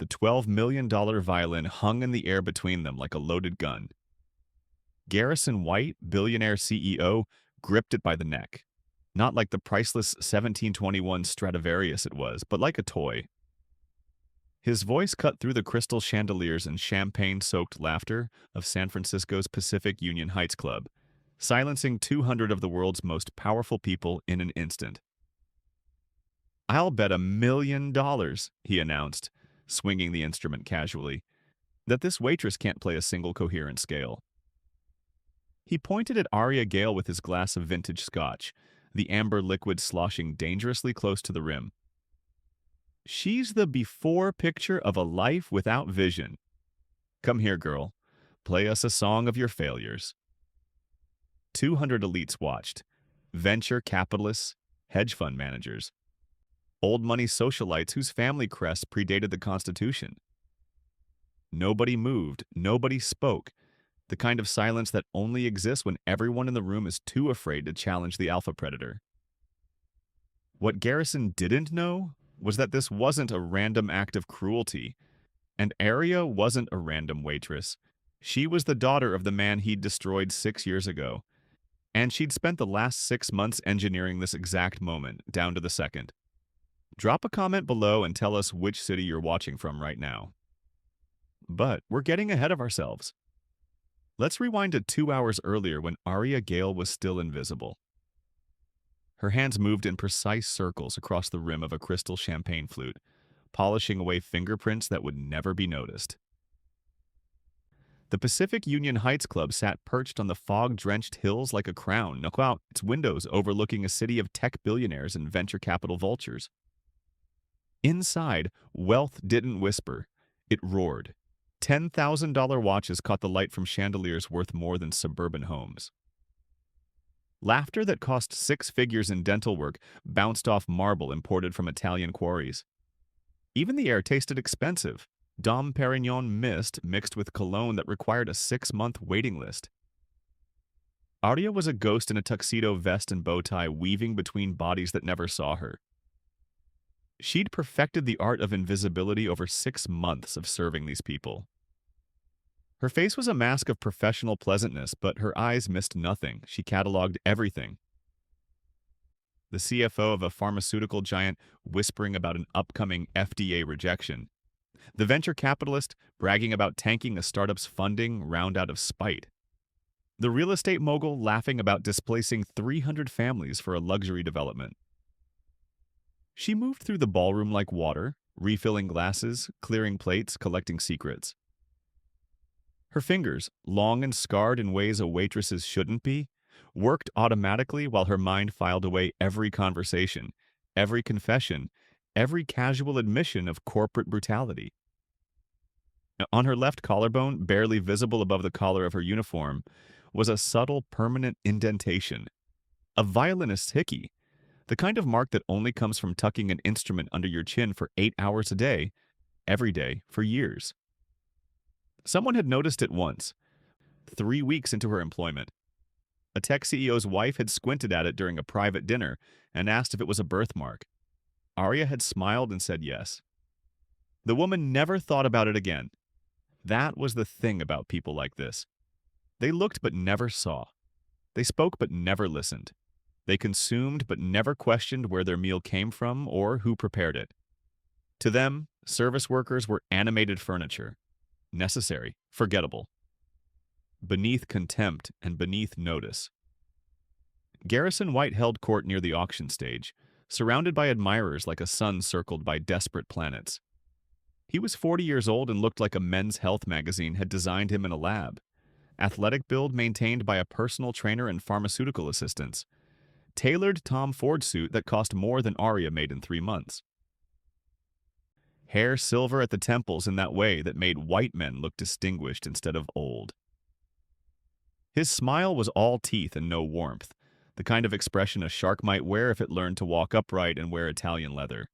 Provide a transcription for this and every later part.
The $12 million violin hung in the air between them like a loaded gun. Garrison White, Billionaire CEO, gripped it by the neck. Not like the priceless 1721 Stradivarius it was, but like a toy. His voice cut through the crystal chandeliers and champagne-soaked laughter of San Francisco's Pacific Union Heights Club, silencing 200 of the world's most powerful people in an instant. "I'll bet $1 million," he announced, swinging the instrument casually, "that this waitress can't play a single coherent scale." He pointed at Aria Gale with his glass of vintage scotch, the amber liquid sloshing dangerously close to the rim. "She's the before picture of a life without vision. Come here, girl. Play us a song of your failures." 200 elites watched. Venture capitalists, hedge fund managers, old money socialites whose family crests predated the Constitution. Nobody moved, nobody spoke, the kind of silence that only exists when everyone in the room is too afraid to challenge the alpha predator. What Garrison didn't know was that this wasn't a random act of cruelty, and Aria wasn't a random waitress. She was the daughter of the man he'd destroyed 6 years ago, and she'd spent the last 6 months engineering this exact moment, down to the second. Drop a comment below and tell us which city you're watching from right now. But we're getting ahead of ourselves. Let's rewind to 2 hours earlier when Aria Gale was still invisible. Her hands moved in precise circles across the rim of a crystal champagne flute, polishing away fingerprints that would never be noticed. The Pacific Union Heights Club sat perched on the fog-drenched hills like a crown, knockout its windows overlooking a city of tech billionaires and venture capital vultures. Inside, wealth didn't whisper, it roared. $10,000 watches caught the light from chandeliers worth more than suburban homes. Laughter that cost 6 figures in dental work bounced off marble imported from Italian quarries. Even the air tasted expensive. Dom Perignon mist mixed with cologne that required a 6-month waiting list. Aria was a ghost in a tuxedo vest and bow tie weaving between bodies that never saw her. She'd perfected the art of invisibility over 6 months of serving these people. Her face was a mask of professional pleasantness, but her eyes missed nothing. She cataloged everything. The CFO of a pharmaceutical giant whispering about an upcoming FDA rejection. The venture capitalist bragging about tanking a startup's funding round out of spite. The real estate mogul laughing about displacing 300 families for a luxury development. She moved through the ballroom like water, refilling glasses, clearing plates, collecting secrets. Her fingers, long and scarred in ways a waitress's shouldn't be, worked automatically while her mind filed away every conversation, every confession, every casual admission of corporate brutality. On her left collarbone, barely visible above the collar of her uniform, was a subtle, permanent indentation. A violinist's hickey, the kind of mark that only comes from tucking an instrument under your chin for 8 hours a day, every day, for years. Someone had noticed it once, 3 weeks into her employment. A tech CEO's wife had squinted at it during a private dinner and asked if it was a birthmark. Aria had smiled and said yes. The woman never thought about it again. That was the thing about people like this. They looked but never saw. They spoke but never listened. They consumed but never questioned where their meal came from or who prepared it. To them, service workers were animated furniture. Necessary, forgettable. Beneath contempt and beneath notice. Garrison White held court near the auction stage, surrounded by admirers like a sun circled by desperate planets. He was 40 years old and looked like a Men's Health magazine had designed him in a lab. Athletic build maintained by a personal trainer and pharmaceutical assistants. Tailored Tom Ford suit that cost more than Aria made in 3 months. Hair silver at the temples in that way that made white men look distinguished instead of old. His smile was all teeth and no warmth, the kind of expression a shark might wear if it learned to walk upright and wear Italian leather.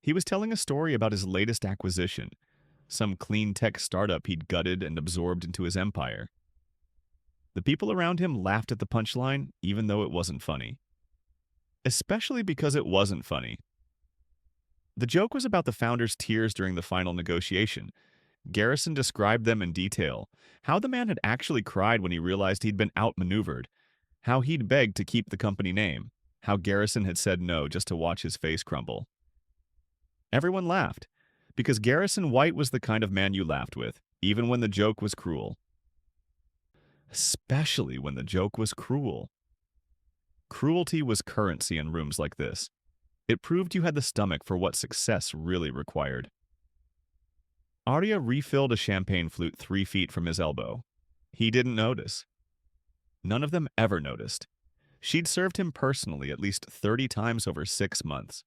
He was telling a story about his latest acquisition, some clean tech startup he'd gutted and absorbed into his empire. The people around him laughed at the punchline, even though it wasn't funny. Especially because it wasn't funny. The joke was about the founder's tears during the final negotiation. Garrison described them in detail. How the man had actually cried when he realized he'd been outmaneuvered. How he'd begged to keep the company name. How Garrison had said no just to watch his face crumble. Everyone laughed, because Garrison White was the kind of man you laughed with, even when the joke was cruel. Especially when the joke was cruel. Cruelty was currency in rooms like this. It proved you had the stomach for what success really required. Arya refilled a champagne flute 3 feet from his elbow. He didn't notice. None of them ever noticed. She'd served him personally at least 30 times over 6 months.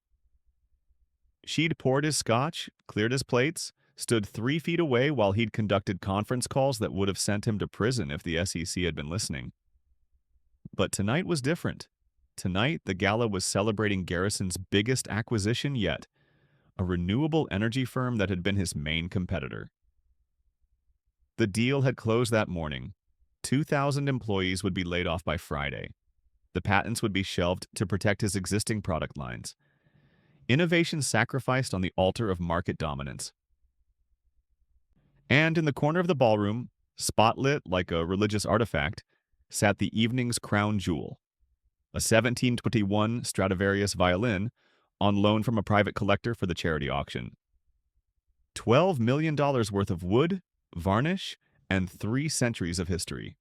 She'd poured his scotch, cleared his plates, stood 3 feet away while he'd conducted conference calls that would have sent him to prison if the SEC had been listening. But tonight was different. Tonight, the gala was celebrating Garrison's biggest acquisition yet, a renewable energy firm that had been his main competitor. The deal had closed that morning. 2,000 employees would be laid off by Friday. The patents would be shelved to protect his existing product lines. Innovation sacrificed on the altar of market dominance. And in the corner of the ballroom, spotlit like a religious artifact, sat the evening's crown jewel, a 1721 Stradivarius violin on loan from a private collector for the charity auction. $12 million worth of wood, varnish, and 3 centuries of history.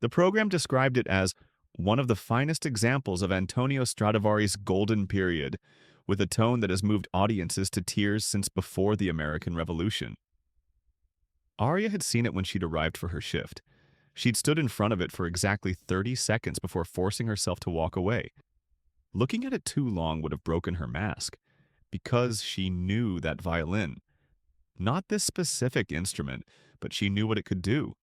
The program described it as one of the finest examples of Antonio Stradivari's golden period, with a tone that has moved audiences to tears since before the American Revolution. Arya had seen it when she'd arrived for her shift. She'd stood in front of it for exactly 30 seconds before forcing herself to walk away. Looking at it too long would have broken her mask, because she knew that violin. Not this specific instrument, but she knew what it could do.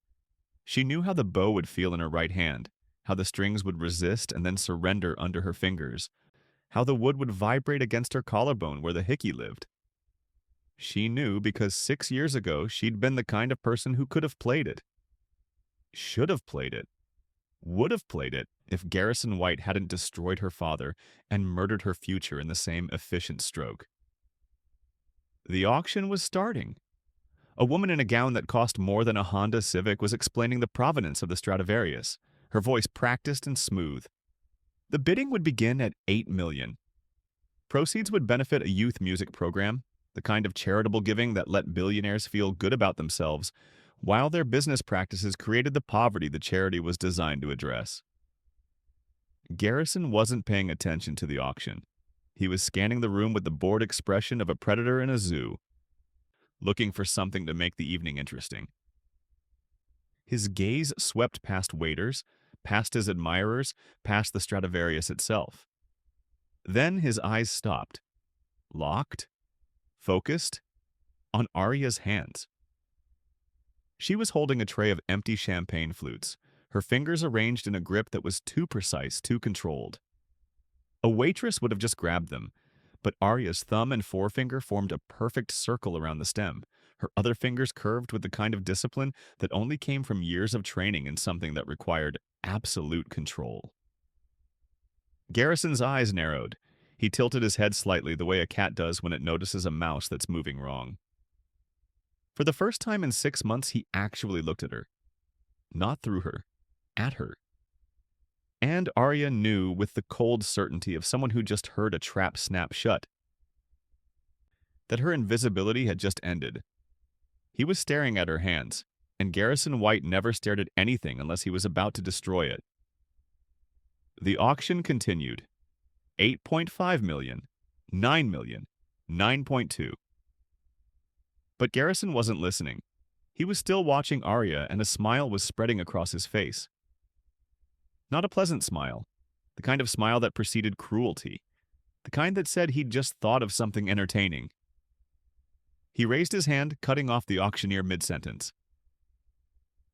She knew how the bow would feel in her right hand, how the strings would resist and then surrender under her fingers, how the wood would vibrate against her collarbone where the hickey lived. She knew because 6 years ago she'd been the kind of person who could have played it. Should have played it. Would have played it if Garrison White hadn't destroyed her father and murdered her future in the same efficient stroke. The auction was starting. A woman in a gown that cost more than a Honda Civic was explaining the provenance of the Stradivarius, her voice practiced and smooth. The bidding would begin at $8 million. Proceeds would benefit a youth music program, the kind of charitable giving that let billionaires feel good about themselves, while their business practices created the poverty the charity was designed to address. Garrison wasn't paying attention to the auction. He was scanning the room with the bored expression of a predator in a zoo, looking for something to make the evening interesting. His gaze swept past waiters, past his admirers, past the Stradivarius itself. Then his eyes stopped, locked, focused, on Arya's hands. She was holding a tray of empty champagne flutes, her fingers arranged in a grip that was too precise, too controlled. A waitress would have just grabbed them, but Arya's thumb and forefinger formed a perfect circle around the stem, her other fingers curved with the kind of discipline that only came from years of training in something that required absolute control. Garrison's eyes narrowed. He tilted his head slightly the way a cat does when it notices a mouse that's moving wrong. For the first time in 6 months, he actually looked at her. Not through her, at her. And Arya knew with the cold certainty of someone who just heard a trap snap shut that her invisibility had just ended. He was staring at her hands, and Garrison White never stared at anything unless he was about to destroy it. The auction continued. 8.5 million, 9 million, 9.2. But Garrison wasn't listening. He was still watching Arya, and a smile was spreading across his face. Not a pleasant smile, the kind of smile that preceded cruelty, the kind that said he'd just thought of something entertaining. He raised his hand, cutting off the auctioneer mid-sentence.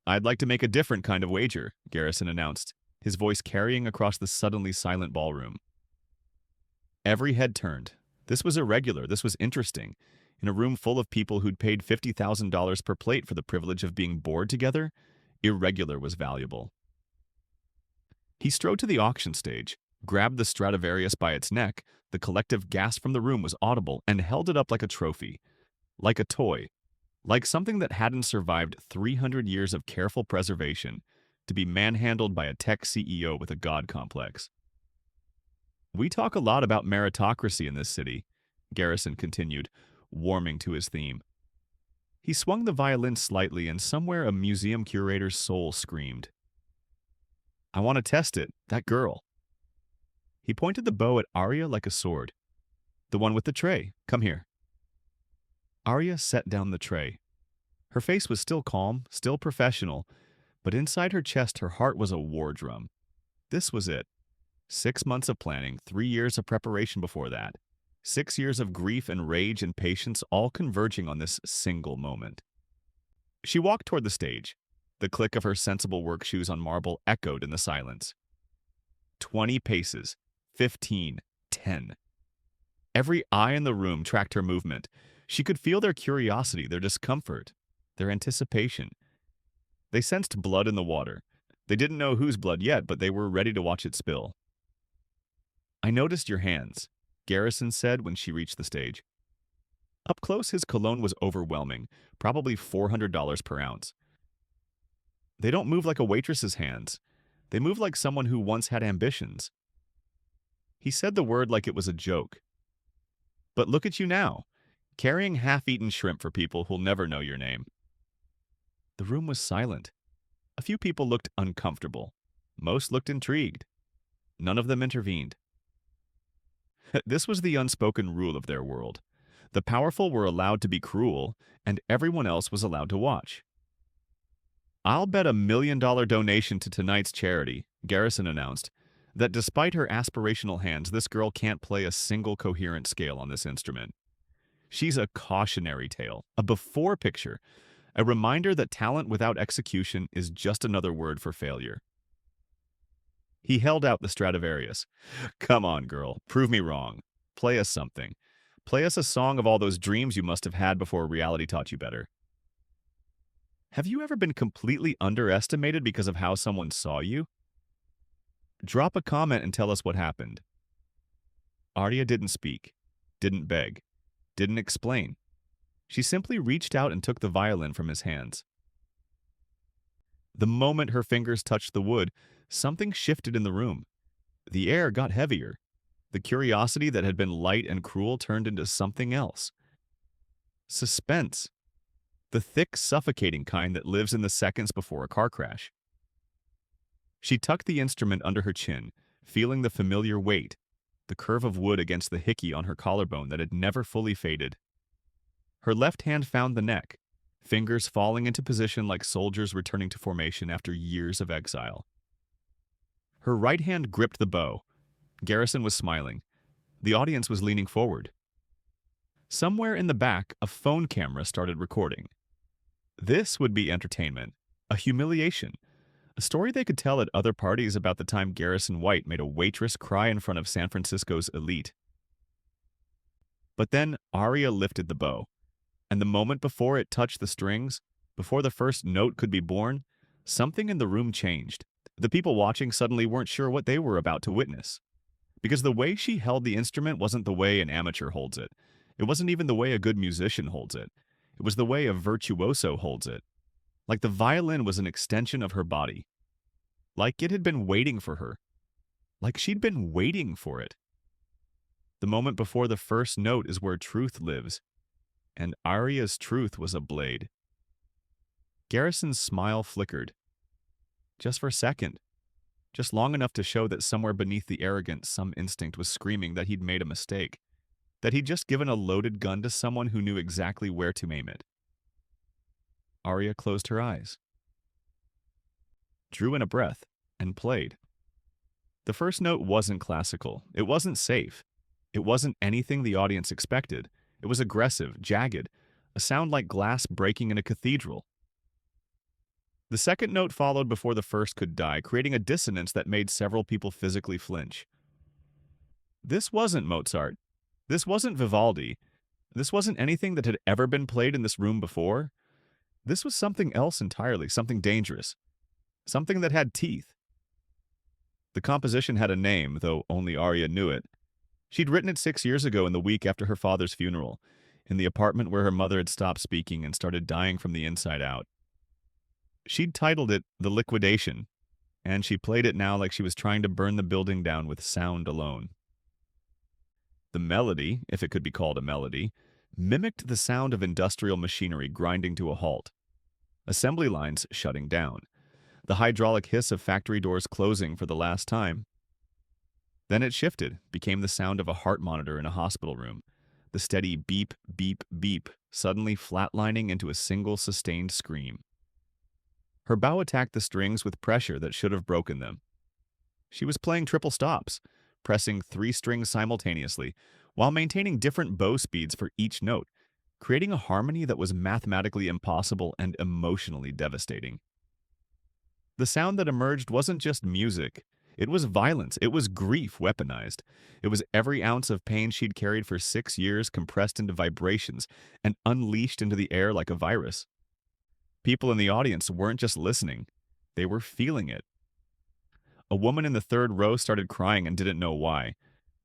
"I'd like to make a different kind of wager," Garrison announced, his voice carrying across the suddenly silent ballroom. Every head turned. This was irregular, this was interesting. In a room full of people who'd paid $50,000 per plate for the privilege of being bored together, irregular was valuable. He strode to the auction stage, grabbed the Stradivarius by its neck. The collective gasp from the room was audible and held it up like a trophy, like a toy, like something that hadn't survived 300 years of careful preservation to be manhandled by a tech CEO with a god complex. We talk a lot about meritocracy in this city, Garrison continued, warming to his theme. He swung the violin slightly, and somewhere a museum curator's soul screamed. I want to test it, that girl. He pointed the bow at Arya like a sword. The one with the tray, come here. Arya set down the tray. Her face was still calm, still professional, but inside her chest her heart was a war drum. This was it. 6 months of planning, 3 years of preparation before that. 6 years of grief and rage and patience all converging on this single moment. She walked toward the stage. The click of her sensible work shoes on marble echoed in the silence. 20 paces, 15, 10. Every eye in the room tracked her movement. She could feel their curiosity, their discomfort, their anticipation. They sensed blood in the water. They didn't know whose blood yet, but they were ready to watch it spill. I noticed your hands, Garrison said when she reached the stage. Up close, his cologne was overwhelming, probably $400 per ounce. They don't move like a waitress's hands. They move like someone who once had ambitions. He said the word like it was a joke. But look at you now, carrying half-eaten shrimp for people who'll never know your name. The room was silent. A few people looked uncomfortable. Most looked intrigued. None of them intervened. This was the unspoken rule of their world. The powerful were allowed to be cruel, and everyone else was allowed to watch. I'll bet $1 million donation to tonight's charity, Garrison announced, that despite her aspirational hands, this girl can't play a single coherent scale on this instrument. She's a cautionary tale, a before picture, a reminder that talent without execution is just another word for failure. He held out the Stradivarius. Come on, girl, prove me wrong. Play us something. Play us a song of all those dreams you must have had before reality taught you better. Have you ever been completely underestimated because of how someone saw you? Drop a comment and tell us what happened. Arya didn't speak, didn't beg, didn't explain. She simply reached out and took the violin from his hands. The moment her fingers touched the wood, something shifted in the room. The air got heavier. The curiosity that had been light and cruel turned into something else. Suspense. The thick, suffocating kind that lives in the seconds before a car crash. She tucked the instrument under her chin, feeling the familiar weight, the curve of wood against the hickey on her collarbone that had never fully faded. Her left hand found the neck, fingers falling into position like soldiers returning to formation after years of exile. Her right hand gripped the bow. Garrison was smiling. The audience was leaning forward. Somewhere in the back, a phone camera started recording. This would be entertainment, a humiliation, a story they could tell at other parties about the time Garrison White made a waitress cry in front of San Francisco's elite. But then Arya lifted the bow, and the moment before it touched the strings, before the first note could be born, something in the room changed. The people watching suddenly weren't sure what they were about to witness. Because the way she held the instrument wasn't the way an amateur holds it. It wasn't even the way a good musician holds it. It was the way a virtuoso holds it. Like the violin was an extension of her body. Like it had been waiting for her. Like she'd been waiting for it. The moment before the first note is where truth lives. And Arya's truth was a blade. Garrison's smile flickered. Just for a second. Just long enough to show that somewhere beneath the arrogance some instinct was screaming that he'd made a mistake. That he'd just given a loaded gun to someone who knew exactly where to aim it. Arya closed her eyes, drew in a breath, and played. The first note wasn't classical. It wasn't safe. It wasn't anything the audience expected. It was aggressive, jagged, a sound like glass breaking in a cathedral. The second note followed before the first could die, creating a dissonance that made several people physically flinch. This wasn't Mozart. This wasn't Vivaldi. This wasn't anything that had ever been played in this room before. This was something else entirely, something dangerous. Something that had teeth. The composition had a name, though only Arya knew it. She'd written it 6 years ago in the week after her father's funeral, in the apartment where her mother had stopped speaking and started dying from the inside out. She'd titled it The Liquidation, and she played it now like she was trying to burn the building down with sound alone. The melody, if it could be called a melody, mimicked the sound of industrial machinery grinding to a halt, assembly lines shutting down, the hydraulic hiss of factory doors closing for the last time. Then it shifted, became the sound of a heart monitor in a hospital room, the steady beep, beep, beep, suddenly flatlining into a single sustained scream. Her bow attacked the strings with pressure that should have broken them. She was playing triple stops, pressing 3 strings simultaneously, while maintaining different bow speeds for each note, creating a harmony that was mathematically impossible and emotionally devastating. The sound that emerged wasn't just music. It was violence. It was grief weaponized. It was every ounce of pain she'd carried for 6 years compressed into vibrations and unleashed into the air like a virus. People in the audience weren't just listening. They were feeling it. A woman in the third row started crying and didn't know why.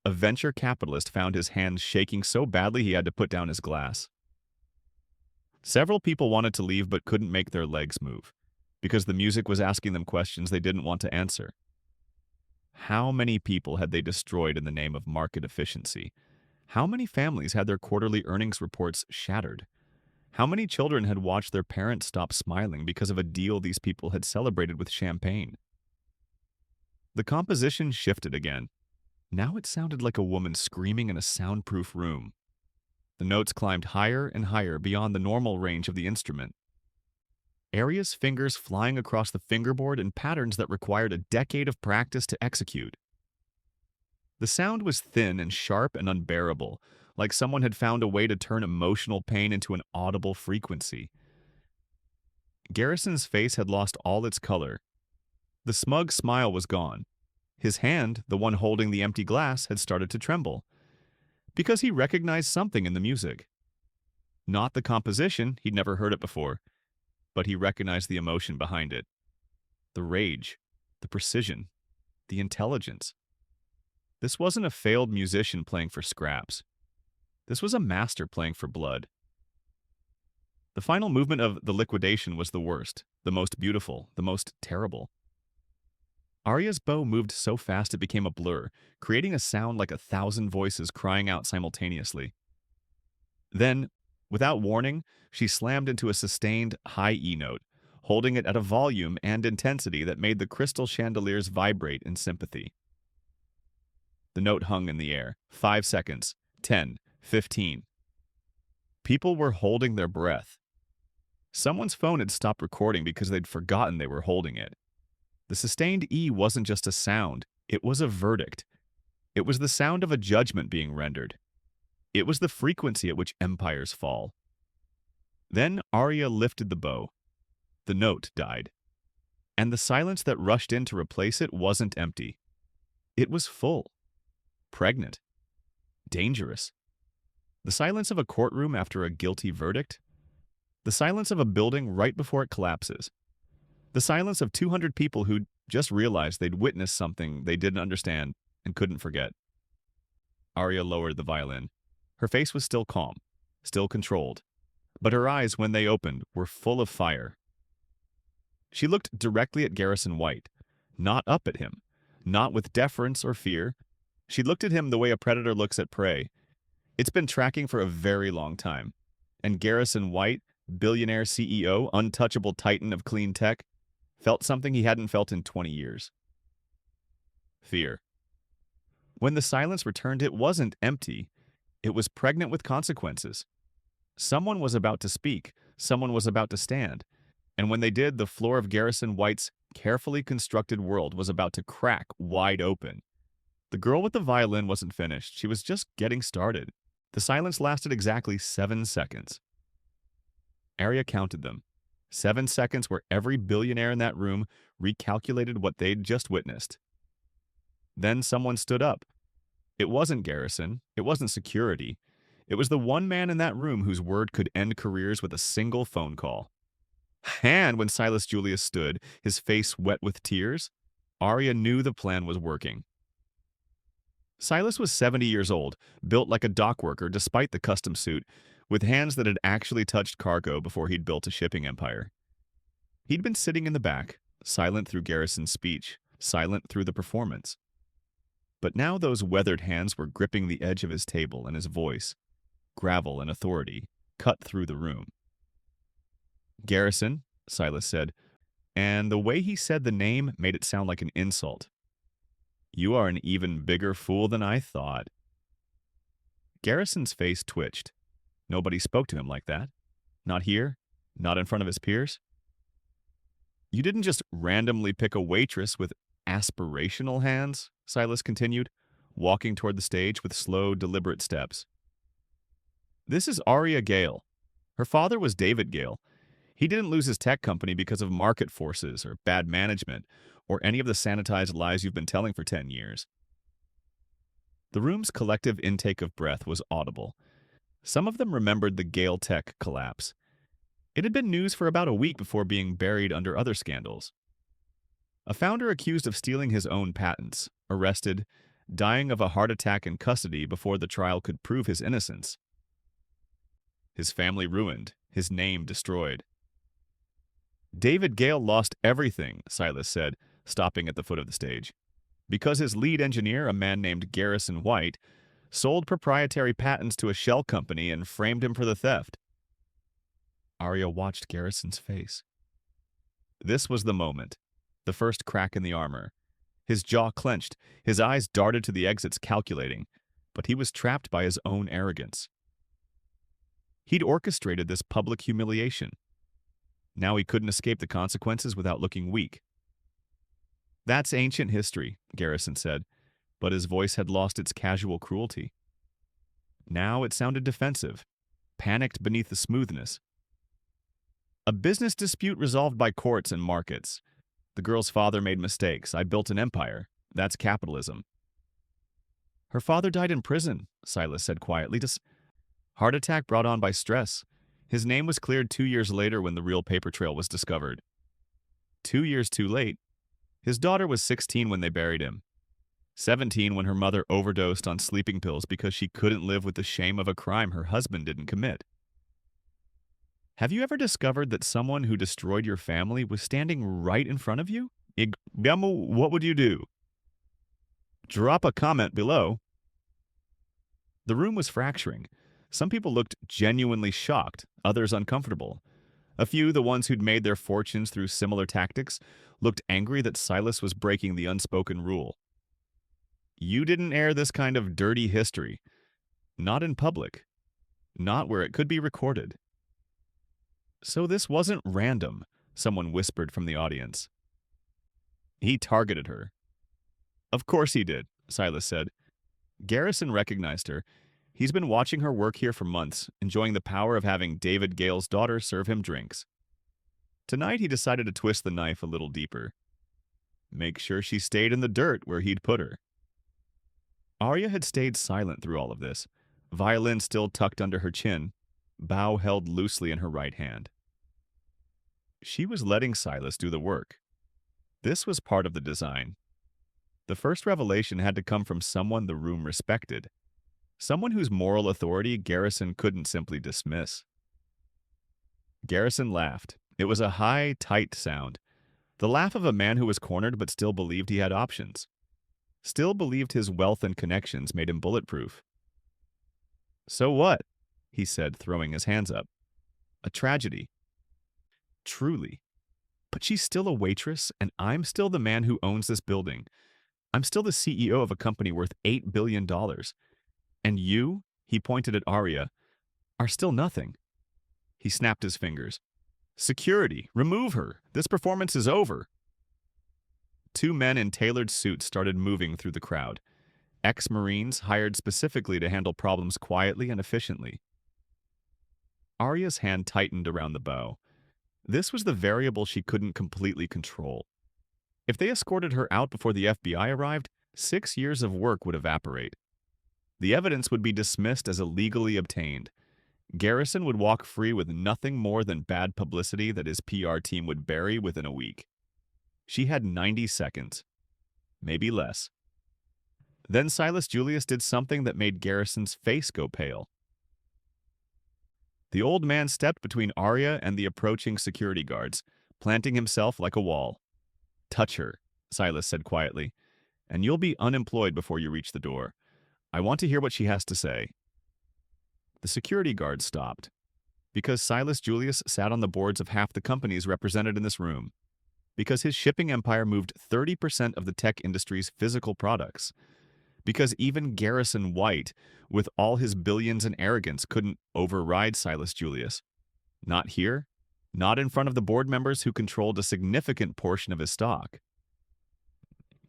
A venture capitalist found his hands shaking so badly he had to put down his glass. Several people wanted to leave but couldn't make their legs move, because the music was asking them questions they didn't want to answer. How many people had they destroyed in the name of market efficiency? How many families had their quarterly earnings reports shattered? How many children had watched their parents stop smiling because of a deal these people had celebrated with champagne? The composition shifted again. Now it sounded like a woman screaming in a soundproof room. The notes climbed higher and higher beyond the normal range of the instrument. Arya's fingers flying across the fingerboard in patterns that required a decade of practice to execute. The sound was thin and sharp and unbearable, like someone had found a way to turn emotional pain into an audible frequency. Garrison's face had lost all its color. The smug smile was gone. His hand, the one holding the empty glass, had started to tremble, because he recognized something in the music. Not the composition, he'd never heard it before, but he recognized the emotion behind it. The rage, the precision, the intelligence. This wasn't a failed musician playing for scraps. This was a master playing for blood. The final movement of The Liquidation was the worst, the most beautiful, the most terrible. Arya's bow moved so fast it became a blur, creating a sound like 1,000 voices crying out simultaneously. Then, without warning, she slammed into a sustained high E note, holding it at a volume and intensity that made the crystal chandeliers vibrate in sympathy. The note hung in the air. 5 seconds. 10. 15. People were holding their breath. Someone's phone had stopped recording because they'd forgotten they were holding it. The sustained E wasn't just a sound, it was a verdict. It was the sound of a judgment being rendered. It was the frequency at which empires fall. Then Arya lifted the bow. The note died. And the silence that rushed in to replace it wasn't empty. It was full. Pregnant. Dangerous. The silence of a courtroom after a guilty verdict. The silence of a building right before it collapses. The silence of 200 people who'd just realized they'd witnessed something they didn't understand and couldn't forget. Arya lowered the violin. Her face was still calm, still controlled, but her eyes, when they opened, were full of fire. She looked directly at Garrison White, not up at him, not with deference or fear. She looked at him the way a predator looks at prey. It's been tracking for a very long time, and Garrison White, billionaire CEO, untouchable titan of clean tech, felt something he hadn't felt in 20 years. Fear. When the silence returned, it wasn't empty. It was pregnant with consequences. Someone was about to speak. Someone was about to stand. And when they did, the floor of Garrison White's carefully constructed world was about to crack wide open. The girl with the violin wasn't finished. She was just getting started. The silence lasted exactly 7 seconds. Arya counted them. 7 seconds where every billionaire in that room recalculated what they'd just witnessed. Then someone stood up. It wasn't Garrison. It wasn't security. It was the one man in that room whose word could end careers with a single phone call. And when Silas Julius stood, his face wet with tears, Arya knew the plan was working. Silas was 70 years old, built like a dock worker despite the custom suit, with hands that had actually touched cargo before he'd built a shipping empire. He'd been sitting in the back, silent through Garrison's speech, silent through the performance. But now those weathered hands were gripping the edge of his table, and his voice, gravel and authority, cut through the room. Garrison, Silas said, and the way he said the name made it sound like an insult. You are an even bigger fool than I thought. Garrison's face twitched. Nobody spoke to him like that. Not here, not in front of his peers. You didn't just randomly pick a waitress with aspirational hands, Silas continued, walking toward the stage with slow, deliberate steps. This is Arya Gale. Her father was David Gale. He didn't lose his tech company because of market forces or bad management or any of the sanitized lies you've been telling for 10 years. The room's collective intake of breath was audible. Some of them remembered the Gale Tech collapse. It had been news for about a week before being buried under other scandals. A founder accused of stealing his own patents, arrested, dying of a heart attack in custody before the trial could prove his innocence. His family ruined, his name destroyed. David Gale lost everything, Silas said, stopping at the foot of the stage, because his lead engineer, a man named Garrison White, sold proprietary patents to a shell company and framed him for the theft. Arya watched Garrison's face. This was the moment, the first crack in the armor. His jaw clenched, his eyes darted to the exits calculating, but he was trapped by his own arrogance. He'd orchestrated this public humiliation. Now he couldn't escape the consequences without looking weak. That's ancient history, Garrison said, but his voice had lost its casual cruelty. Now it sounded defensive, panicked beneath the smoothness. A business dispute resolved by courts and markets. The girl's father made mistakes. I built an empire. That's capitalism. Her father died in prison, Silas said quietly. Heart attack brought on by stress. His name was cleared 2 years later when the real paper trail was discovered. 2 years too late. His daughter was 16 when they buried him. 17 when her mother overdosed on sleeping pills because she couldn't live with the shame of a crime her husband didn't commit. Have you ever discovered that someone who destroyed your family was standing right in front of you? What would you do? Drop a comment below. The room was fracturing. Some people looked genuinely shocked, others uncomfortable. A few, the ones who'd made their fortunes through similar tactics, looked angry that Silas was breaking the unspoken rule. You didn't air this kind of dirty history. Not in public. Not where it could be recorded. So this wasn't random, someone whispered from the audience. He targeted her. Of course he did, Silas said. Garrison recognized her. He's been watching her work here for months, enjoying the power of having David Gale's daughter serve him drinks. Tonight he decided to twist the knife a little deeper. Make sure she stayed in the dirt where he'd put her. Arya had stayed silent through all of this, violin still tucked under her chin, bow held loosely in her right hand. She was letting Silas do the work. This was part of the design. The first revelation had to come from someone the room respected, someone whose moral authority Garrison couldn't simply dismiss. Garrison laughed. It was a high, tight sound, the laugh of a man who was cornered but still believed he had options, still believed his wealth and connections made him bulletproof. So what? He said, throwing his hands up. A tragedy. Truly. But she's still a waitress, and I'm still the man who owns this building. I'm still the CEO of a company worth $8 billion. And you, he pointed at Arya, are still nothing. He snapped his fingers. Security, remove her. This performance is over. 2 men in tailored suits started moving through the crowd. Ex-Marines hired specifically to handle problems quietly and efficiently. Arya's hand tightened around the bow. This was the variable she couldn't completely control. If they escorted her out before the FBI arrived, 6 years of work would evaporate. The evidence would be dismissed as illegally obtained. Garrison would walk free with nothing more than bad publicity that his PR team would bury within a week. She had 90 seconds. maybe less. Then Silas Julius did something that made Garrison's face go pale. The old man stepped between Arya and the approaching security guards, planting himself like a wall. "Touch her," Silas said quietly, "and you'll be unemployed before you reach the door. I want to hear what she has to say." The security guards stopped, because Silas Julius sat on the boards of half the companies represented in this room, because his shipping empire moved 30% of the tech industry's physical products, because even Garrison White, with all his billions and arrogance, couldn't override Silas Julius. Not here, not in front of the board members who controlled a significant portion of his stock.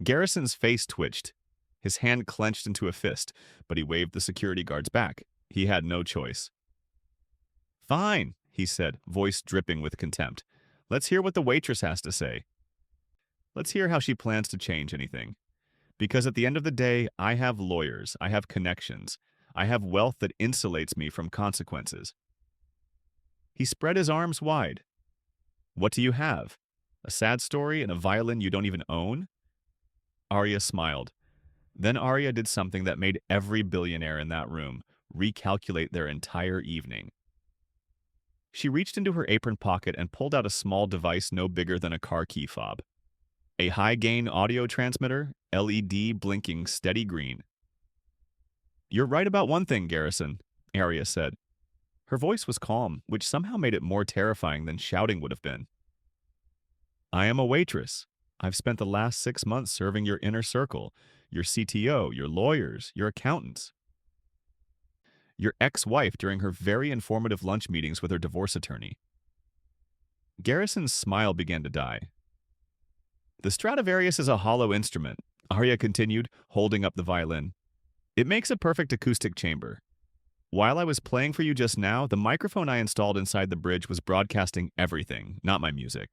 Garrison's face twitched. His hand clenched into a fist, but he waved the security guards back. He had no choice. "Fine," he said, voice dripping with contempt. "Let's hear what the waitress has to say. Let's hear how she plans to change anything. Because at the end of the day, I have lawyers, I have connections, I have wealth that insulates me from consequences." He spread his arms wide. "What do you have? A sad story and a violin you don't even own?" Arya smiled. Then Arya did something that made every billionaire in that room recalculate their entire evening. She reached into her apron pocket and pulled out a small device no bigger than a car key fob. A high-gain audio transmitter, LED blinking steady green. "You're right about one thing, Garrison," Arya said. Her voice was calm, which somehow made it more terrifying than shouting would have been. "I am a waitress. I've spent the last 6 months serving your inner circle, your CTO, your lawyers, your accountants. Your ex-wife during her very informative lunch meetings with her divorce attorney." Garrison's smile began to die. "The Stradivarius is a hollow instrument," Arya continued, holding up the violin. "It makes a perfect acoustic chamber. While I was playing for you just now, the microphone I installed inside the bridge was broadcasting everything, not my music.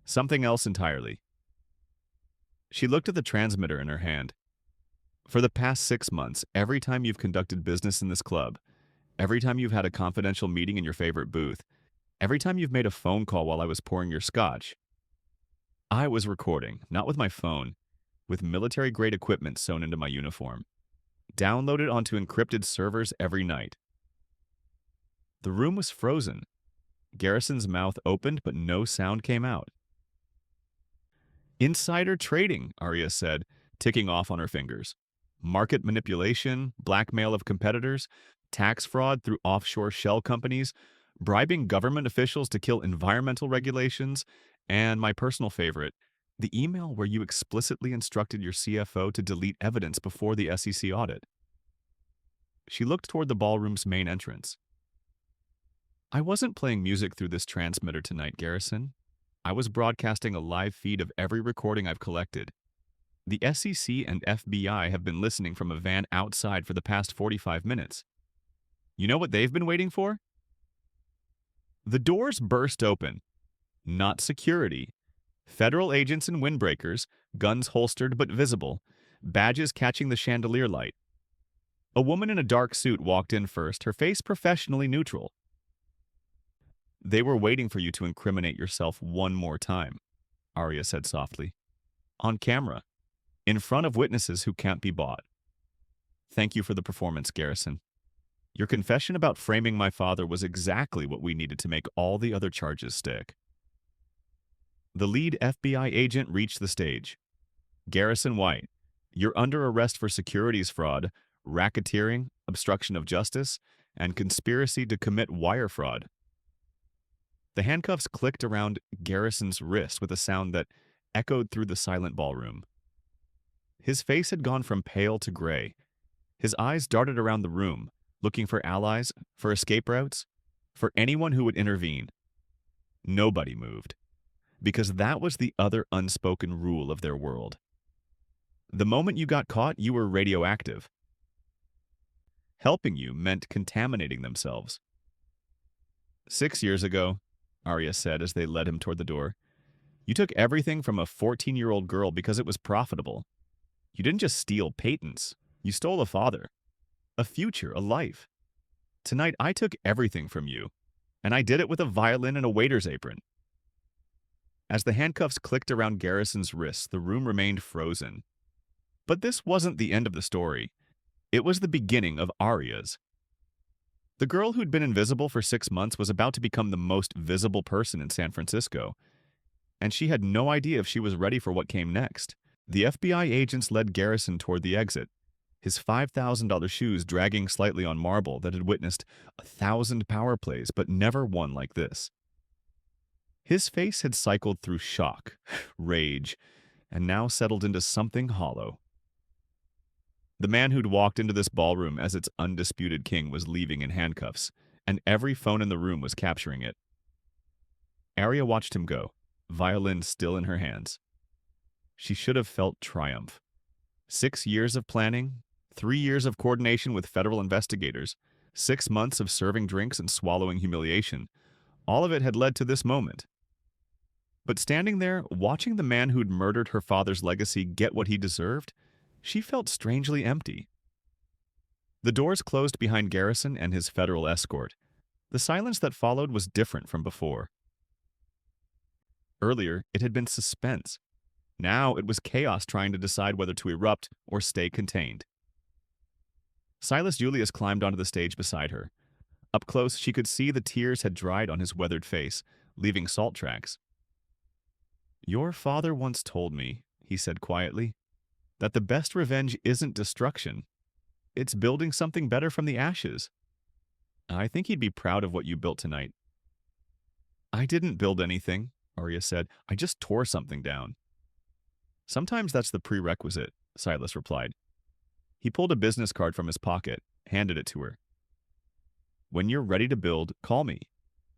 Something else entirely." She looked at the transmitter in her hand. "For the past 6 months, every time you've conducted business in this club, every time you've had a confidential meeting in your favorite booth, every time you've made a phone call while I was pouring your scotch, I was recording, not with my phone, with military-grade equipment sewn into my uniform, downloaded onto encrypted servers every night." The room was frozen. Garrison's mouth opened, but no sound came out. "Insider trading," Arya said, ticking off on her fingers. "Market manipulation, blackmail of competitors, tax fraud through offshore shell companies, bribing government officials to kill environmental regulations, and my personal favorite, the email where you explicitly instructed your CFO to delete evidence before the SEC audit." She looked toward the ballroom's main entrance. "I wasn't playing music through this transmitter tonight, Garrison. I was broadcasting a live feed of every recording I've collected. The SEC and FBI have been listening from a van outside for the past 45 minutes. You know what they've been waiting for?" The doors burst open. Not security. Federal agents in windbreakers, guns holstered but visible, badges catching the chandelier light. A woman in a dark suit walked in first, her face professionally neutral. "They were waiting for you to incriminate yourself one more time," Arya said softly. "On camera. In front of witnesses who can't be bought. Thank you for the performance, Garrison. Your confession about framing my father was exactly what we needed to make all the other charges stick." The lead FBI agent reached the stage. "Garrison White, you're under arrest for securities fraud, racketeering, obstruction of justice, and conspiracy to commit wire fraud." The handcuffs clicked around Garrison's wrist with a sound that echoed through the silent ballroom. His face had gone from pale to gray. His eyes darted around the room, looking for allies, for escape routes, for anyone who would intervene. Nobody moved, because that was the other unspoken rule of their world. The moment you got caught, you were radioactive. Helping you meant contaminating themselves. 6 years ago, Arya said as they led him toward the door, you took everything from a 14-year-old girl because it was profitable. You didn't just steal patents. You stole a father, a future, a life. Tonight, I took everything from you, and I did it with a violin and a waiter's apron. As the handcuffs clicked around Garrison's wrists, the room remained frozen. But this wasn't the end of the story. It was the beginning of Arya's. The girl who'd been invisible for 6 months was about to become the most visible person in San Francisco, and she had no idea if she was ready for what came next. The FBI agents led Garrison toward the exit, his $5,000 shoes dragging slightly on marble that had witnessed 1,000 power plays but never one like this. His face had cycled through shock, rage, and now settled into something hollow. The man who'd walked into this ballroom as its undisputed king was leaving in handcuffs, and every phone in the room was capturing it. Arya watched him go, violin still in her hands. She should have felt triumph. 6 years of planning, 3 years of coordination with federal investigators, 6 months of serving drinks and swallowing humiliation. All of it had led to this moment. But standing there, watching the man who'd murdered her father's legacy get what he deserved, she felt strangely empty. The doors closed behind Garrison and his federal escort. The silence that followed was different from before. Earlier, it had been suspense. Now it was chaos trying to decide whether to erupt or stay contained. Silas Julius climbed onto the stage beside her. Up close, she could see the tears had dried on his weathered face, leaving salt tracks. "Your father once told me," he said quietly, "that the best revenge isn't destruction. It's building something better from the ashes. I think he'd be proud of what you built tonight." "I didn't build anything," Arya said. "I just tore something down." "Sometimes that's the prerequisite," Silas replied. He pulled a business card from his pocket, handed it to her. "When you're ready to build, call me.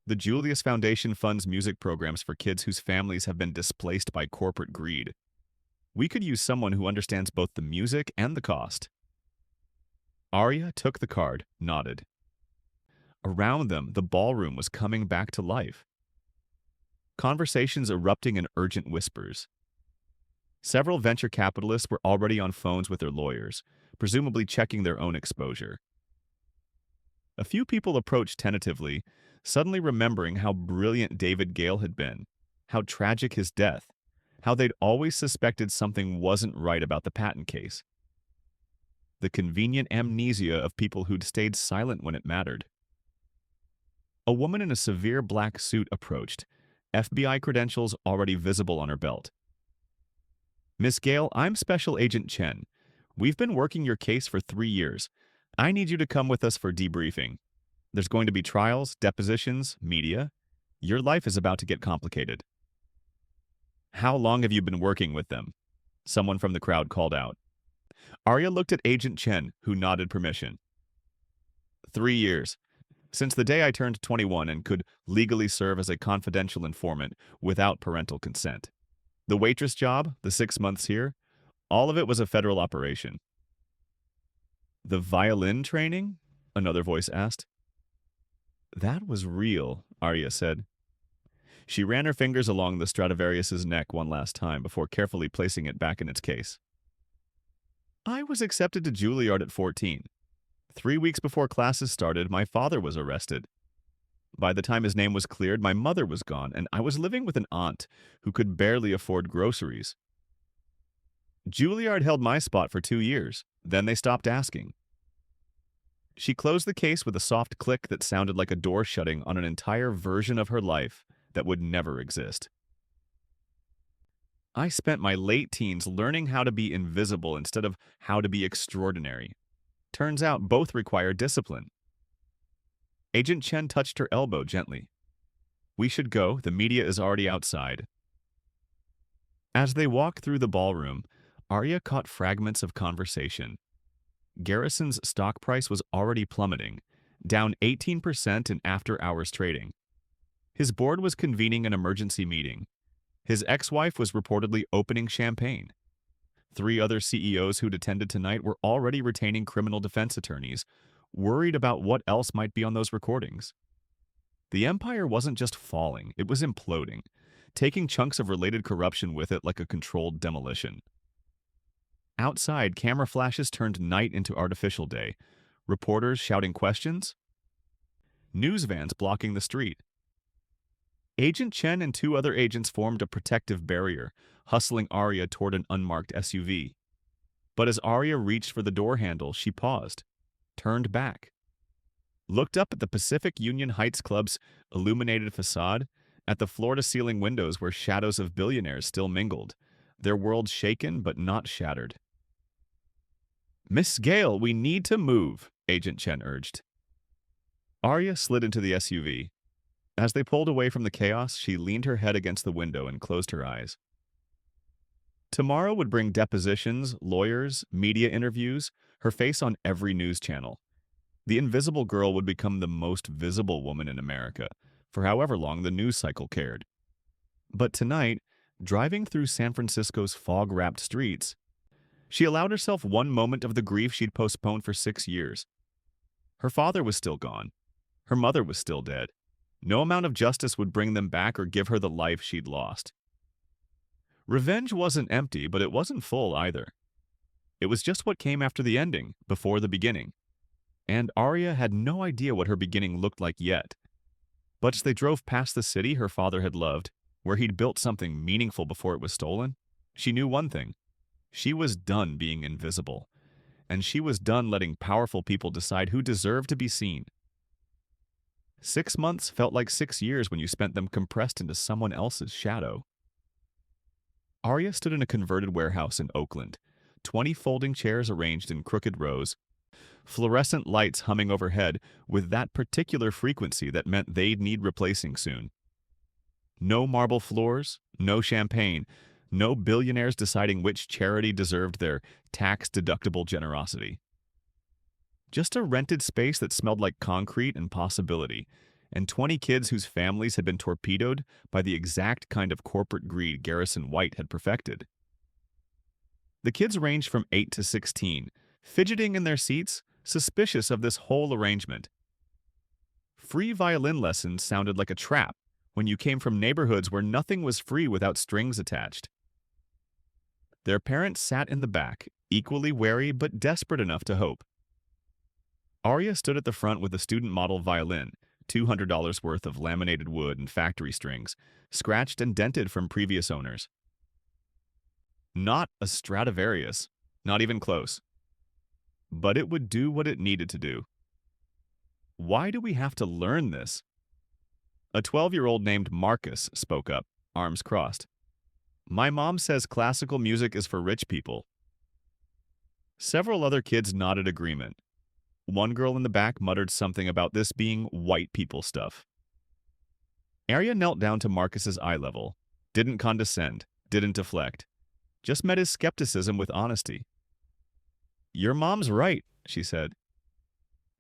The Julius Foundation funds music programs for kids whose families have been displaced by corporate greed. We could use someone who understands both the music and the cost." Arya took the card, nodded. Around them, the ballroom was coming back to life. Conversations erupting in urgent whispers. Several venture capitalists were already on phones with their lawyers, presumably checking their own exposure. A few people approached tentatively, suddenly remembering how brilliant David Gale had been, how tragic his death, how they'd always suspected something wasn't right about the patent case. The convenient amnesia of people who'd stayed silent when it mattered. A woman in a severe black suit approached, FBI credentials already visible on her belt. "Miss Gale, I'm Special Agent Chen. We've been working your case for 3 years. I need you to come with us for debriefing. There's going to be trials, depositions, media. Your life is about to get complicated." "How long have you been working with them?" Someone from the crowd called out. Arya looked at Agent Chen, who nodded permission. 3 years. Since the day I turned 21 and could legally serve as a confidential informant without parental consent. The waitress job, the 6 months here, all of it was a federal operation." "The violin training?" another voice asked. "That was real," Arya said. She ran her fingers along the Stradivarius's neck one last time before carefully placing it back in its case. "I was accepted to Juilliard at 14. 3 weeks before classes started, my father was arrested. By the time his name was cleared, my mother was gone, and I was living with an aunt who could barely afford groceries. Juilliard held my spot for 2 years. Then they stopped asking." She closed the case with a soft click that sounded like a door shutting on an entire version of her life that would never exist. "I spent my late teens learning how to be invisible instead of how to be extraordinary. Turns out both require discipline." Agent Chen touched her elbow gently. "We should go. The media is already outside." As they walked through the ballroom, Arya caught fragments of conversation. Garrison's stock price was already plummeting, down 18% in after-hours trading. His board was convening an emergency meeting. His ex-wife was reportedly opening champagne. 3 other CEOs who'd attended tonight were already retaining criminal defense attorneys, worried about what else might be on those recordings. The empire wasn't just falling, it was imploding, taking chunks of related corruption with it like a controlled demolition. Outside, camera flashes turned night into artificial day, reporters shouting questions, news vans blocking the street. Agent Chen and 2 other agents formed a protective barrier, hustling Arya toward an unmarked SUV. But as Arya reached for the door handle, she paused, turned back, looked up at the Pacific Union Heights Club's illuminated facade, at the floor-to-ceiling windows where shadows of billionaires still mingled, their world shaken but not shattered. "Miss Gale, we need to move," Agent Chen urged. Arya slid into the SUV. As they pulled away from the chaos, she leaned her head against the window and closed her eyes. Tomorrow would bring depositions, lawyers, media interviews, her face on every news channel. The invisible girl would become the most visible woman in America, for however long the news cycle cared. But tonight, driving through San Francisco's fog-wrapped streets, she allowed herself one moment of the grief she'd postponed for 6 years. Her father was still gone. Her mother was still dead. No amount of justice would bring them back or give her the life she'd lost. Revenge wasn't empty, but it wasn't full either. It was just what came after the ending, before the beginning. And Arya had no idea what her beginning looked like yet. But as they drove past the city her father had loved, where he'd built something meaningful before it was stolen, she knew one thing. She was done being invisible. And she was done letting powerful people decide who deserved to be seen. 6 months felt like 6 years when you spent them compressed into someone else's shadow. Arya stood in a converted warehouse in Oakland, 20 folding chairs arranged in crooked rows, fluorescent lights humming overhead with that particular frequency that meant they'd need replacing soon. No marble floors, no champagne, no billionaires deciding which charity deserved their tax-deductible generosity. Just a rented space that smelled like concrete and possibility, and 20 kids whose families had been torpedoed by the exact kind of corporate greed Garrison White had perfected. The kids ranged from 8 to 16, fidgeting in their seats, suspicious of this whole arrangement. Free violin lessons sounded like a trap when you came from neighborhoods where nothing was free without strings attached. Their parents sat in the back, equally wary but desperate enough to hope. Arya stood at the front with a student model violin, $200 worth of laminated wood and factory strings, scratched and dented from previous owners. Not a Stradivarius, not even close. But it would do what it needed to do. Why do we have to learn this? A 12-year-old named Marcus spoke up, arms crossed. My mom says classical music is for rich people. Several other kids nodded agreement. One girl in the back muttered something about this being white people stuff. Arya knelt down to Marcus's eye level, didn't condescend, didn't deflect, just met his skepticism with honesty. Your mom's right, she said.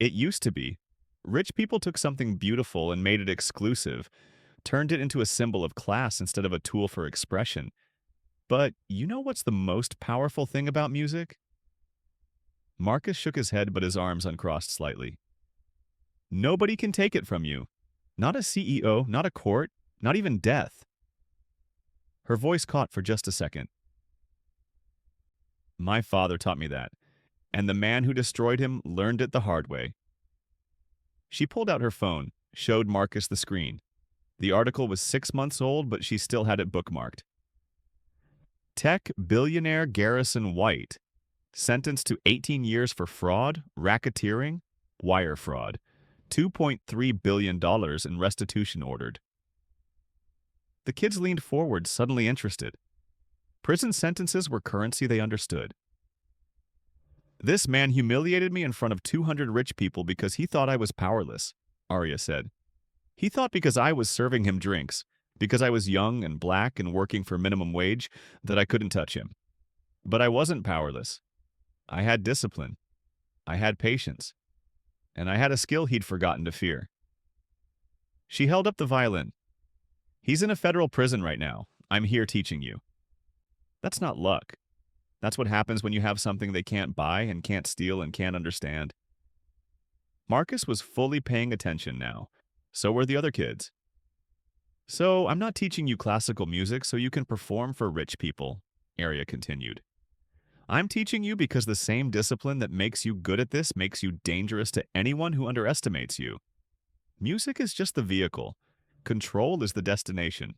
It used to be. Rich people took something beautiful and made it exclusive, turned it into a symbol of class instead of a tool for expression. But you know what's the most powerful thing about music? Marcus shook his head, but his arms uncrossed slightly. Nobody can take it from you. Not a CEO, not a court, not even death. Her voice caught for just a second. My father taught me that, and the man who destroyed him learned it the hard way. She pulled out her phone, showed Marcus the screen. The article was 6 months old, but she still had it bookmarked. Tech billionaire Garrison White, sentenced to 18 years for fraud, racketeering, wire fraud, $2.3 billion in restitution ordered. The kids leaned forward, suddenly interested. Prison sentences were currency they understood. This man humiliated me in front of 200 rich people because he thought I was powerless, Arya said. He thought because I was serving him drinks, because I was young and black and working for minimum wage, that I couldn't touch him. But I wasn't powerless. I had discipline. I had patience. And I had a skill he'd forgotten to fear. She held up the violin. He's in a federal prison right now. I'm here teaching you. That's not luck. That's what happens when you have something they can't buy and can't steal and can't understand. Marcus was fully paying attention now. So were the other kids. So I'm not teaching you classical music so you can perform for rich people, Arya continued. I'm teaching you because the same discipline that makes you good at this makes you dangerous to anyone who underestimates you. Music is just the vehicle. Control is the destination.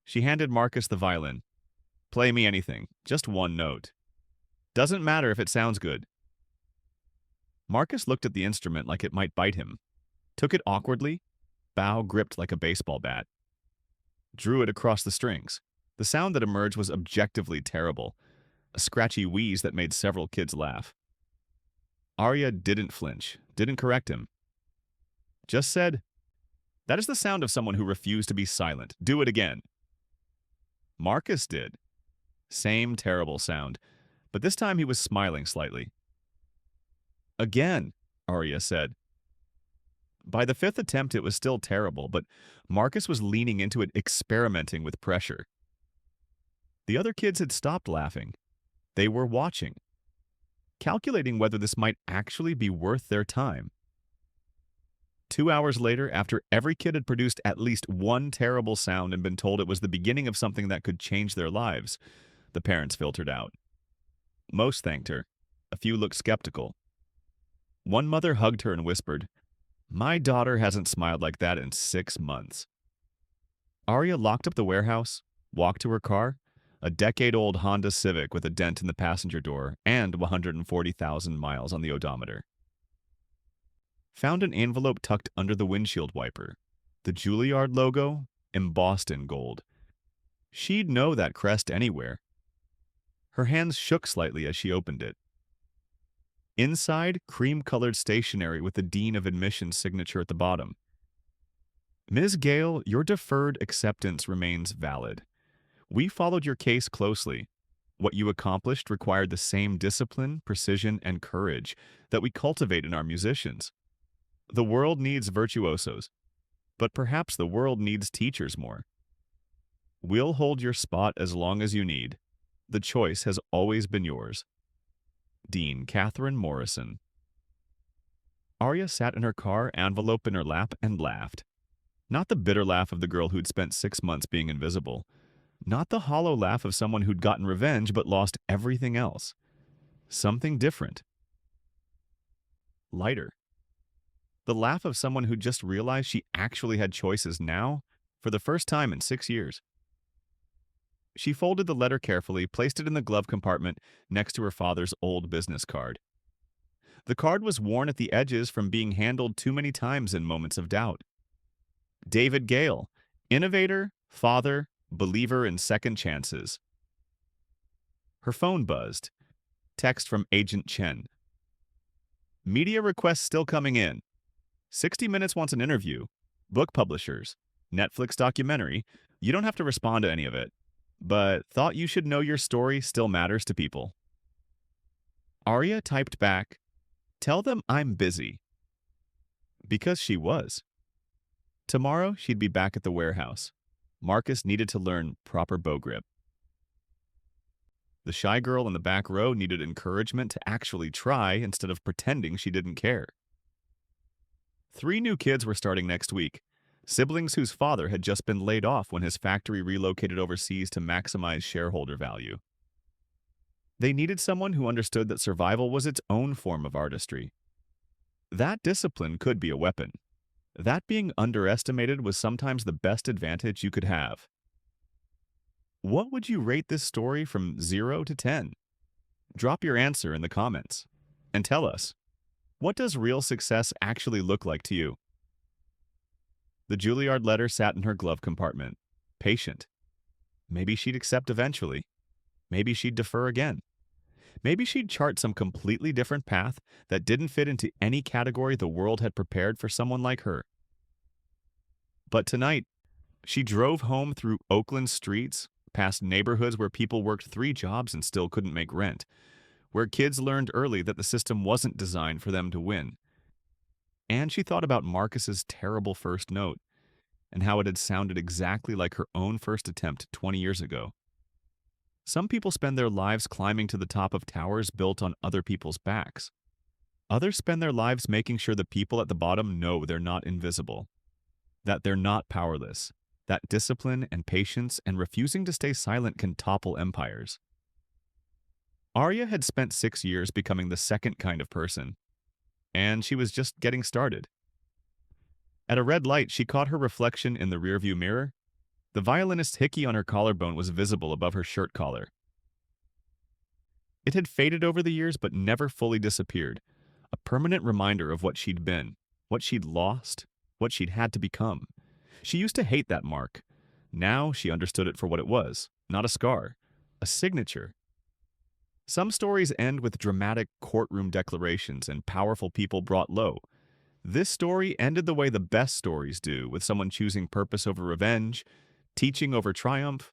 She handed Marcus the violin. Play me anything, just one note. Doesn't matter if it sounds good. Marcus looked at the instrument like it might bite him, took it awkwardly, bow gripped like a baseball bat, drew it across the strings. The sound that emerged was objectively terrible, a scratchy wheeze that made several kids laugh. Arya didn't flinch, didn't correct him, just said, "That is the sound of someone who refused to be silent. Do it again." Marcus did. Same terrible sound, but this time he was smiling slightly. "Again," Arya said. By the fifth attempt, it was still terrible, but Marcus was leaning into it, experimenting with pressure. The other kids had stopped laughing. They were watching, calculating whether this might actually be worth their time. 2 hours later, after every kid had produced at least one terrible sound and been told it was the beginning of something that could change their lives, the parents filtered out. Most thanked her. A few looked skeptical. One mother hugged her and whispered, "My daughter hasn't smiled like that in 6 months." Arya locked up the warehouse, walked to her car, a decade-old Honda Civic with a dent in the passenger door and 140,000 miles on the odometer. Found an envelope tucked under the windshield wiper, the Juilliard logo embossed in gold. She'd know that crest anywhere. Her hands shook slightly as she opened it. Inside, cream-colored stationery with the Dean of Admission's signature at the bottom. "Ms. Gale, your deferred acceptance remains valid. We followed your case closely. What you accomplished required the same discipline, precision, and courage that we cultivate in our musicians. The world needs virtuosos, but perhaps the world needs teachers more. We'll hold your spot as long as you need. The choice has always been yours. Dean Catherine Morrison." Arya sat in her car, envelope in her lap, and laughed. Not the bitter laugh of the girl who'd spent 6 months being invisible. Not the hollow laugh of someone who'd gotten revenge but lost everything else. Something different. Lighter. The laugh of someone who just realized she actually had choices now, for the first time in 6 years. She folded the letter carefully, placed it in the glove compartment next to her father's old business card. The card was worn at the edges from being handled too many times in moments of doubt. David Gale, innovator, father, believer in second chances. Her phone buzzed. Text from Agent Chen. "Media requests still coming in. 60 Minutes wants an interview. Book publishers. Netflix documentary. You don't have to respond to any of it, but thought you should know your story still matters to people." Arya typed back, "Tell them I'm busy." Because she was. Tomorrow, she'd be back at the warehouse. Marcus needed to learn proper bow grip. The shy girl in the back row needed encouragement to actually try instead of pretending she didn't care. 3 new kids were starting next week, siblings whose father had just been laid off when his factory relocated overseas to maximize shareholder value. They needed someone who understood that survival was its own form of artistry. That discipline could be a weapon. That being underestimated was sometimes the best advantage you could have. What would you rate this story from 0 to 10? Drop your answer in the comments. And tell us, what does real success actually look like to you? The Juilliard letter sat in her glove compartment, patient. Maybe she'd accept eventually. Maybe she'd defer again. Maybe she'd chart some completely different path that didn't fit into any category the world had prepared for someone like her. But tonight, she drove home through Oakland streets, past neighborhoods where people worked 3 jobs and still couldn't make rent, where kids learned early that the system wasn't designed for them to win. And she thought about Marcus's terrible first note and how it had sounded exactly like her own first attempt 20 years ago. Some people spend their lives climbing to the top of towers built on other people's backs. Others spend their lives making sure the people at the bottom know they're not invisible, that they're not powerless, that discipline and patience and refusing to stay silent can topple empires. Arya had spent 6 years becoming the second kind of person, and she was just getting started. At a red light, she caught her reflection in the rearview mirror. The violinist's hickey on her collarbone was visible above her shirt collar. It had faded over the years but never fully disappeared, a permanent reminder of what she'd been, what she'd lost, what she'd had to become. She used to hate that mark. Now she understood it for what it was, not a scar, a signature. Some stories end with dramatic courtroom declarations and powerful people brought low. This story ended the way the best stories do, with someone choosing purpose over revenge, teaching over triumph,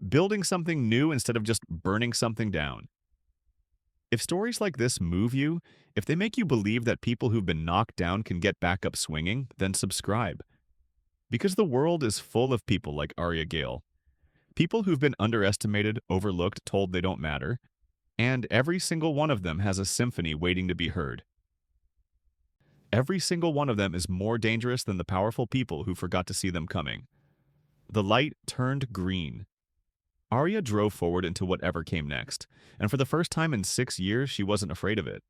building something new instead of just burning something down. If stories like this move you, if they make you believe that people who've been knocked down can get back up swinging, then subscribe. Because the world is full of people like Arya Gale. People who've been underestimated, overlooked, told they don't matter, and every single one of them has a symphony waiting to be heard. Every single one of them is more dangerous than the powerful people who forgot to see them coming. The light turned green. Arya drove forward into whatever came next, and for the first time in 6 years, she wasn't afraid of it.